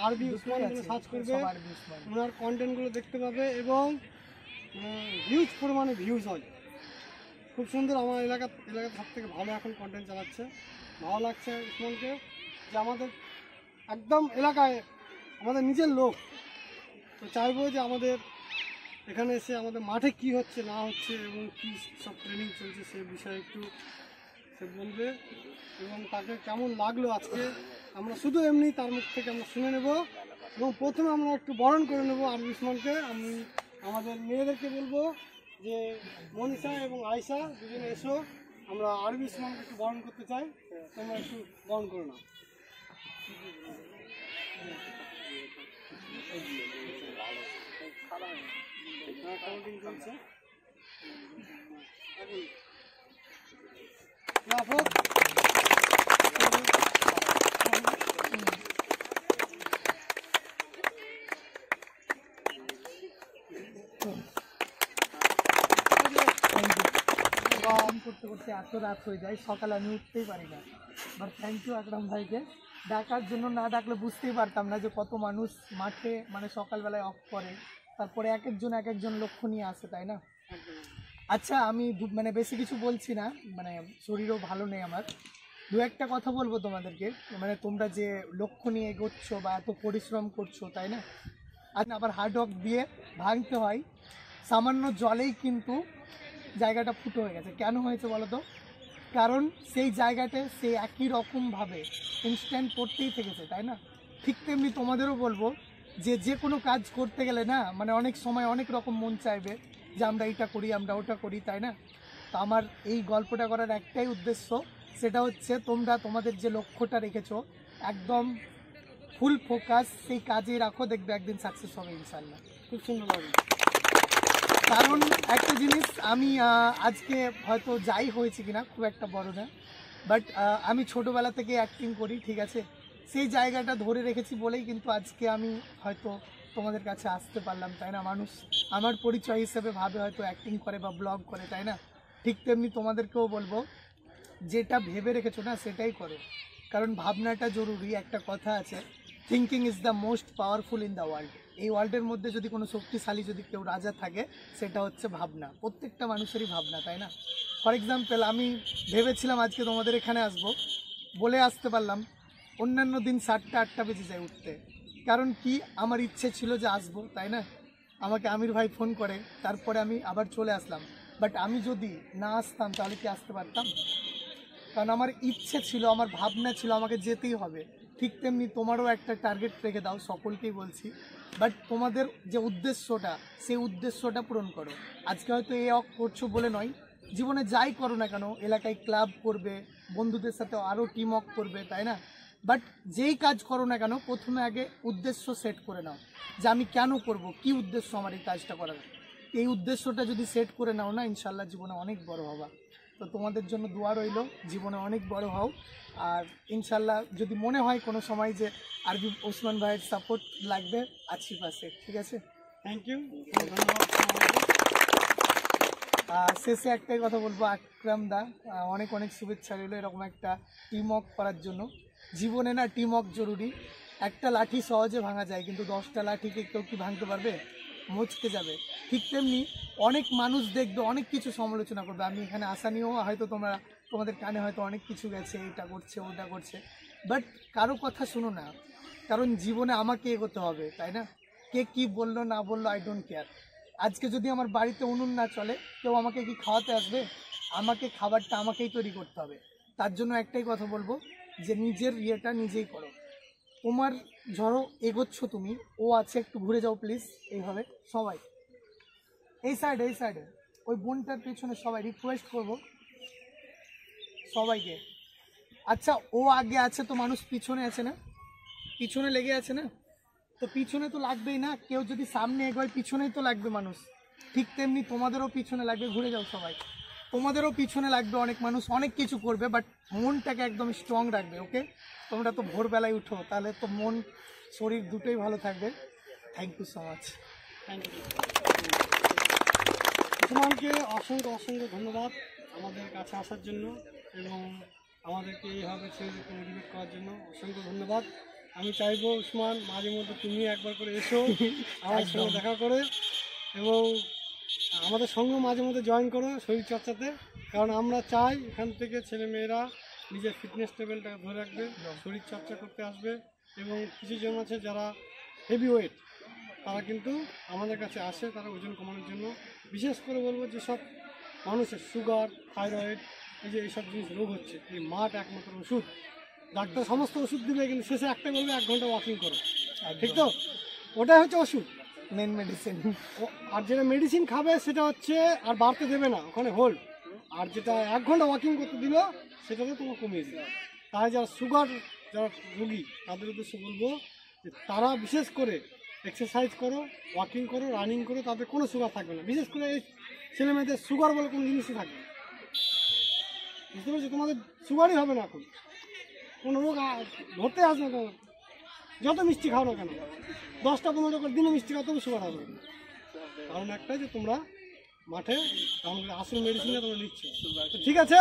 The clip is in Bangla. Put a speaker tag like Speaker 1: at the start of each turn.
Speaker 1: আরবি উসমান সার্চ করবে, ওনার কন্টেন্টগুলো দেখতে পাবে এবং হিউজ পরিমাণে ভিউজ হয়। খুব সুন্দর, আমার এলাকার সব থেকে ভালো এখন কন্টেন্ট চালাচ্ছে। ভালো লাগছে উসমানকে, যে আমাদের একদম এলাকায় আমাদের নিজের লোক। তো চাইবো যে আমাদের এখানে এসে আমাদের মাঠে কি হচ্ছে না হচ্ছে এবং কী সব ট্রেনিং চলছে সে বিষয়ে একটু সে বলবে এবং তাকে কেমন লাগলো আজকে আমরা শুধু এমনি তার মুখ থেকে আমরা শুনে নেব। এবং প্রথমে আমরা একটু বরণ করে নেব আরবি উসমানকে। আমি আমাদের মেয়েদেরকে বলবো যে মনীষা এবং আয়শা দুজনে এসো, আমরা আরবি উসমানকে একটু বরণ করতে চাই, তোমরা একটু বরণ করে নাও। কাউন্টিং চলছে
Speaker 2: করতে করতে এত রাত হয়ে যায়, সকালে আমি উঠতেই পারি না। বাট থ্যাংক ইউ আকরাম ভাইকে ডাকার জন্য, না ডাকলে বুঝতেই পারতাম না যে কত মানুষ মাঠে মানে সকালবেলায় অফ করে, তারপরে এক একজন লক্ষ্য নিয়ে আসে, তাই না? আচ্ছা, আমি মানে বেশি কিছু বলছি না, মানে শরীরও ভালো নেই আমার। দু একটা কথা বলবো তোমাদেরকে, মানে তোমরা যে লক্ষ্য নিয়ে এগোচ্ছ বা এত পরিশ্রম করছো, তাই না? আবার হার্ড ওয়ার্ক দিয়ে ভাঙতে হয়। সামান্য জলেই কিন্তু জায়গাটা ফুটো হয়ে গেছে। কেন হয়েছে বলো তো? কারণ সেই জায়গাতে সে একই রকমভাবে ইনস্ট্যান্ট করতেই থেকেছে, তাই না? ঠিক তেমনি তোমাদেরও বলবো যে কোনো কাজ করতে গেলে না, মানে অনেক সময় অনেক রকম মন চাইবে যে আমরা এটা করি, আমরা ওটা করি, তাই না? তো আমার এই গল্পটা করার একটাই উদ্দেশ্য, সেটা হচ্ছে তোমরা তোমাদের যে লক্ষ্যটা রেখেছো একদম ফুল ফোকাস সেই কাজেই রাখো, দেখবে একদিন সাকসেস হবে ইনশাল্লাহ।
Speaker 1: খুব সুন্দর লাগে।
Speaker 2: কারণ একটা জিনিস, আমি আজকে হয়তো যাই হয়েছে কিনা খুব একটা বড় না, বাট আমি ছোটোবেলা থেকে অ্যাক্টিং করি, ঠিক আছে? সেই জায়গাটা ধরে রেখেছি বলেই কিন্তু আজকে আমি হয়তো তোমাদের কাছে আসতে পারলাম, তাই না? মানুষ আমার পরিচয় হিসেবে ভাবে হয়তো অ্যাক্টিং করে বা ব্লগ করে, তাই না? ঠিক তেমনি তোমাদেরকেও বলবো, যেটা ভেবে রেখেছো না সেটাই করো, কারণ ভাবনাটা জরুরি। একটা কথা আছে, thinking is the most powerful in the world. এই ওয়ার্ল্ডের মধ্যে যদি কোনো শক্তিশালী যদি কেউ রাজা থাকে, সেটা হচ্ছে ভাবনা। প্রত্যেকটা মানুষেরই ভাবনা, তাই না? ফর এক্সাম্পল, আমি ভেবেছিলাম আজকে তোমাদের এখানে আসবো, বলে আসতে পারলাম, অন্যান্য দিন 7টা 8টা বেজে যায় উঠতে। কারণ কি, আমার ইচ্ছে ছিল যে আসবো, তাই না? আমাকে আমির ভাই ফোন করে, তারপরে আমি আবার চলে আসলাম। বাট আমি যদি না আসতাম তাহলে কি আসতে পারতাম? কারণ আমার ইচ্ছে ছিল, আমার ভাবনা ছিল আমাকে যেতেই হবে। ঠিক তেমনি তোমারও একটা টার্গেট রেখে দাও, সকলকেই বলছি। বাট তোমাদের যে উদ্দেশ্যটা, সেই উদ্দেশ্যটা পূরণ করো। আজকে হয়তো এ অক করছো বলে নয়, জীবনে যাই করো না কেন, এলাকায় ক্লাব করবে, বন্ধুদের সাথে আরও টিম ওয়ার্ক করবে, তাই না? বাট যেই কাজ করো না কেন, প্রথমে আগে উদ্দেশ্য সেট করে নাও যে আমি কেন করব, কি উদ্দেশ্য আমার এই কাজটা করার। এই উদ্দেশ্যটা যদি সেট করে নাও না, ইনশাল্লাহ জীবনে অনেক বড় হবা। তো তোমাদের জন্য দোয়া রইল, জীবনে অনেক বড় হও। আর ইনশাল্লাহ যদি মনে হয় কোনো সময় যে আরবি ওসমান ভাইয়ের সাপোর্ট লাগবে, আছি পাশে, ঠিক আছে?
Speaker 1: থ্যাংক ইউ, ধন্যবাদ।
Speaker 2: শেষে একটাই কথা বলবো, আকরাম দা অনেক অনেক শুভেচ্ছা রইল এরকম একটা টিম ওয়ার্ক করার জন্য। জীবনে না টিম ওয়ার্ক জরুরি। একটা লাঠি সহজে ভাঙা যায়, কিন্তু 10টা লাঠিকে কেউ কি ভাঙতে পারবে? মুচকে যাবে। ঠিক তেমনি অনেক মানুষ দেখবে, অনেক কিছু সমালোচনা করবে। আমি এখানে আসা নিয়েও হয়তো তোমাদের কানে হয়তো অনেক কিছু গেছে, এটা করছে ওটা করছে, বাট কারো কথা শুনো না, কারণ জীবনে আমাকে এগোতে হবে, তাই না? কে কি বললো না বললো, আই ডোন্ট কেয়ার। আজকে যদি আমার বাড়িতে উনুন না চলে, কেউ আমাকে কি খাওয়াতে আসবে? আমাকে খাবারটা আমাকেই তৈরি করতে হবে। তার জন্য একটাই কথা বলবো, যে নিজের ইয়েটা নিজেই করো। তোমার ধরো এগোচ্ছ তুমি, ও আছে, একটু ঘুরে যাও প্লিজ, এইভাবে সবাই এই সাইডে ওই বোনটার পেছনে সবাই রিকোয়েস্ট করব সবাইকে। আচ্ছা, ও আগে আছে তো মানুষ পিছনে আছে না, পিছনে লেগে আছে না, তো পিছনে তো লাগবেই না। কেউ যদি সামনে এগোয়, পিছনেই তো লাগবে মানুষ। ঠিক তেমনি তোমাদেরও পিছনে লাগবে, ঘুরে যাও সবাই। তোমাদেরও পিছনে লাগবে অনেক মানুষ, অনেক কিছু করবে, বাট মনটাকে একদম স্ট্রং রাখবে। ওকে, তোমরা তো ভোরবেলায় উঠো, তাহলে তো মন শরীর দুটোই ভালো থাকবে। Thank you so much.
Speaker 1: Thank you. উসমানকে অসংখ্য অসংখ্য ধন্যবাদ আমাদের কাছে আসার জন্য এবং আমাদেরকে এইভাবে ছেলেদেরকে মোটিভেট করার জন্য অসংখ্য ধন্যবাদ। আমি চাইবো উসমান মাঝে মধ্যে তুমি একবার করে এসো আমার সঙ্গে দেখা করে এবং আমাদের সঙ্গে মাঝে মধ্যে জয়েন করো শরীরচর্চাতে, কারণ আমরা চাই এখান থেকে ছেলে মেয়েরা নিজের ফিটনেস লেভেলটাকে ধরে রাখবে, শরীরচর্চা করতে আসবে এবং কিছু জন আছে যারা হেভি ওয়েট তারা কিন্তু আমাদের কাছে আসে তারা ওজন কমানোর জন্য। বিশেষ করে বলবো যেসব মানুষের সুগার, থাইরয়েড, এই যে এইসব জিনিস রোগ হচ্ছে, এই মাঠ একমাত্র ওষুধ। ডাক্তার সমস্ত ওষুধ দিবে কিন্তু শেষে একটা বলবে 1 ঘন্টা ওয়াকিং করো, ঠিক তো? ওটাই হচ্ছে ওষুধ,
Speaker 2: মেন মেডিসিন।
Speaker 1: আর যেটা মেডিসিন খাবে সেটা হচ্ছে আর বাড়তে দেবে না, ওখানে হোল্ড। আর যেটা 1 ঘন্টা ওয়াকিং করতে দিল সেটাতে তোমার কমিয়ে দিবে। তাই যারা সুগার যারা রোগী তাদের উদ্দেশ্যে বলবো যে তারা বিশেষ করে এক্সারসাইজ করো, ওয়াকিং করো, রানিং করো, তাদের কোনো সুগার থাকবে না। বিশেষ করে এই ছেলে মেয়েদের সুগার বলে কোনো জিনিসই থাকবে না, বুঝতে পেরেছো? তোমাদের সুগারই হবে না, এখন কোনো রোগ ধরতে আসবে না। যত মিষ্টি খাও না কেন, 10টা 15টা করে দিনে মিষ্টি খাও, তবু সুগার হবে না। কারণ একটাই যে তোমরা মাঠে আসল মেডিসিনটা তোমরা নিচ্ছ। ঠিক আছে।